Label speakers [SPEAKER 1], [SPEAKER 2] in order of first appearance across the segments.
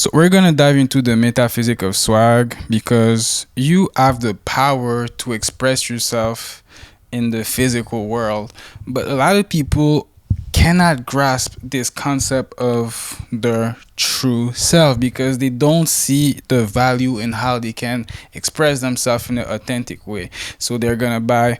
[SPEAKER 1] So we're gonna dive into the metaphysic of swag because you have the power to express yourself in the physical world. But a lot of people cannot grasp this concept of their true self because they don't see the value in how they can express themselves in an authentic way. So they're gonna buy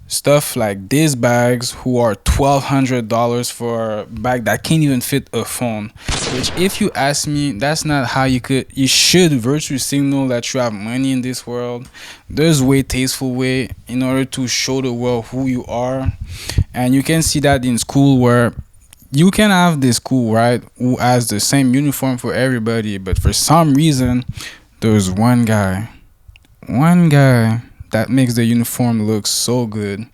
[SPEAKER 1] stuff like these bags who are $1,200 for a bag that can't even fit a phone, which if you ask me, that's not how you should virtue signal that you have money in this world. There's way tasteful way in order to show the world who you are. And you can see that in school where you can have this school, right, who has the same uniform for everybody, but for some reason there's one guy that makes the uniform look so good.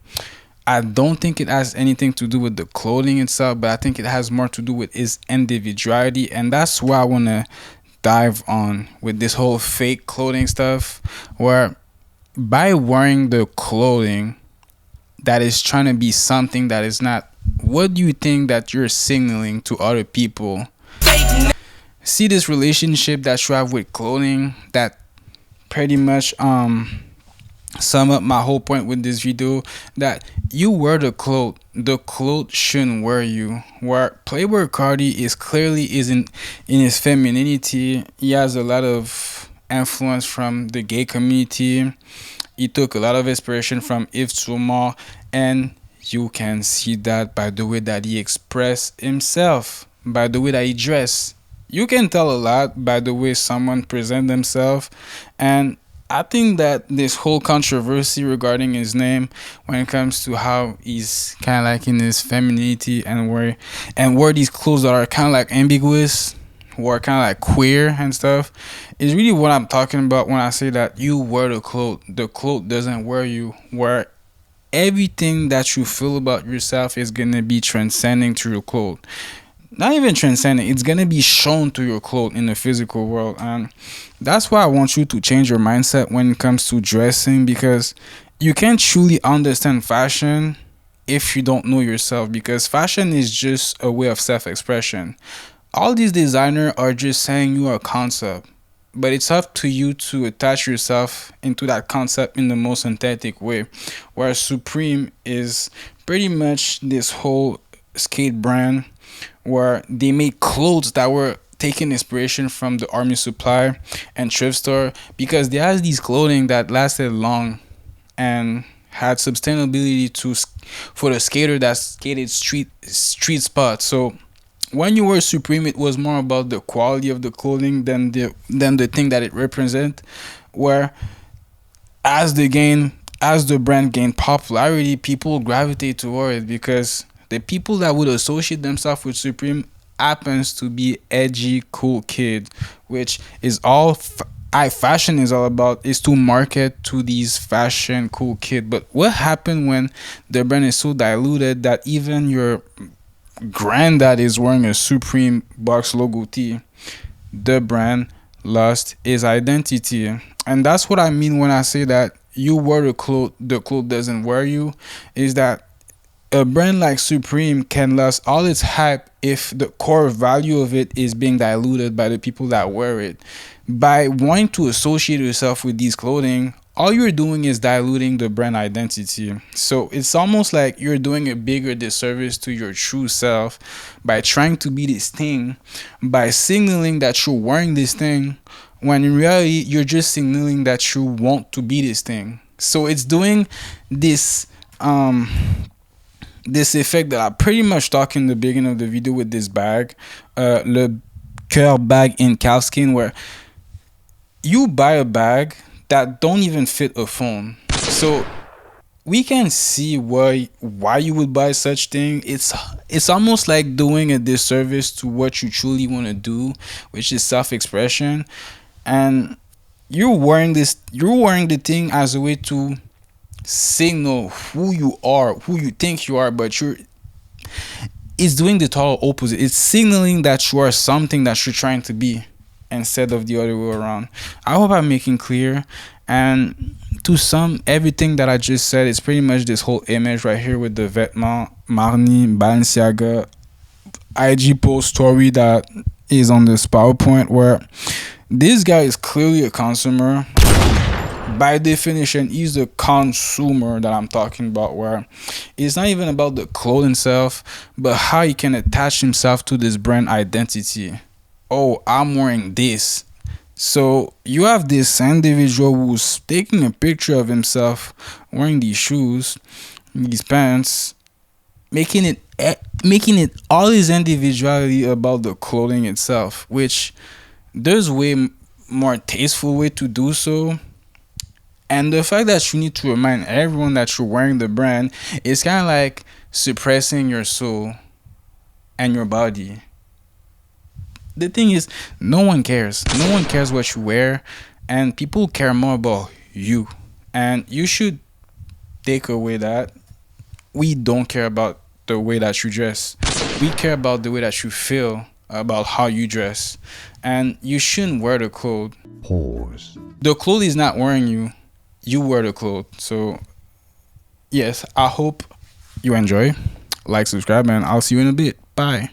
[SPEAKER 1] I don't think it has anything to do with the clothing itself, but I think it has more to do with his individuality, and that's why I want to dive on with this whole fake clothing stuff. Where by wearing the clothing that is trying to be something that is not, what do you think that you're signaling to other people? See this relationship that you have with clothing that pretty much sum up my whole point with this video, that you wear the clothes shouldn't wear you. Where Playboy Cardi is clearly isn't in his femininity. He has a lot of influence from the gay community. He took a lot of inspiration from Yves Saint and you can see that by the way that he expressed himself, by the way that he dressed. You can tell a lot by the way someone present themselves. And I think that this whole controversy regarding his name, when it comes to how he's kind of like in his femininity and wear these clothes that are kind of like ambiguous, who are kind of like queer and stuff, is really what I'm talking about when I say that you wear the cloth doesn't wear you. Where everything that you feel about yourself is gonna be transcending to your clothes. Not even transcending, it's gonna be shown to your clothes in the physical world. And that's why I want you to change your mindset when it comes to dressing, because you can't truly understand fashion if you don't know yourself, because fashion is just a way of self-expression. All these designers are just saying you are a concept, but it's up to you to attach yourself into that concept in the most authentic way. Where Supreme is pretty much this whole skate brand where they made clothes that were taking inspiration from the army supply and thrift store, because they had these clothing that lasted long and had sustainability for the skater that skated street spots. So when you were Supreme, it was more about the quality of the clothing than the thing that it represent. Where as the brand gained popularity, people gravitate toward it because the people that would associate themselves with Supreme happens to be edgy, cool kid, which is all fashion is all about, is to market to these fashion cool kid. But what happened when the brand is so diluted that even your granddad is wearing a Supreme box logo tee? The brand lost its identity, and that's what I mean when I say that you wear the cloth doesn't wear you. Is that a brand like Supreme can lose all its hype if the core value of it is being diluted by the people that wear it. By wanting to associate yourself with these clothing, all you're doing is diluting the brand identity. So it's almost like you're doing a bigger disservice to your true self by trying to be this thing, by signaling that you're wearing this thing, when in reality you're just signaling that you want to be this thing. So it's doing this effect that I pretty much talked in the beginning of the video with this bag, Le Coeur bag in calfskin, where you buy a bag that don't even fit a phone. So we can see why you would buy such thing. It's almost like doing a disservice to what you truly want to do, which is self-expression. And you're wearing the thing as a way to signal who you are, who you think you are, but it's doing the total opposite. It's signaling that you are something that you're trying to be instead of the other way around. I hope I'm making clear. And to sum everything that I just said, it's pretty much this whole image right here with the Vetements, Marni, Balenciaga IG post story that is on this PowerPoint where this guy is clearly a consumer. By definition, he's the consumer that I'm talking about, where it's not even about the clothing itself, but how he can attach himself to this brand identity. Oh, I'm wearing this. So you have this individual who's taking a picture of himself wearing these shoes, these pants, making it all his individuality about the clothing itself, which there's more tasteful way to do so. And the fact that you need to remind everyone that you're wearing the brand is kind of like suppressing your soul and your body. The thing is, no one cares. No one cares what you wear, and people care more about you. And you should take away that we don't care about the way that you dress. We care about the way that you feel about how you dress. And you shouldn't wear the clothes.
[SPEAKER 2] Pause.
[SPEAKER 1] The clothes is not wearing you. You wear the clothes. So yes, I hope you enjoy. Like, subscribe, and I'll see you in a bit. Bye.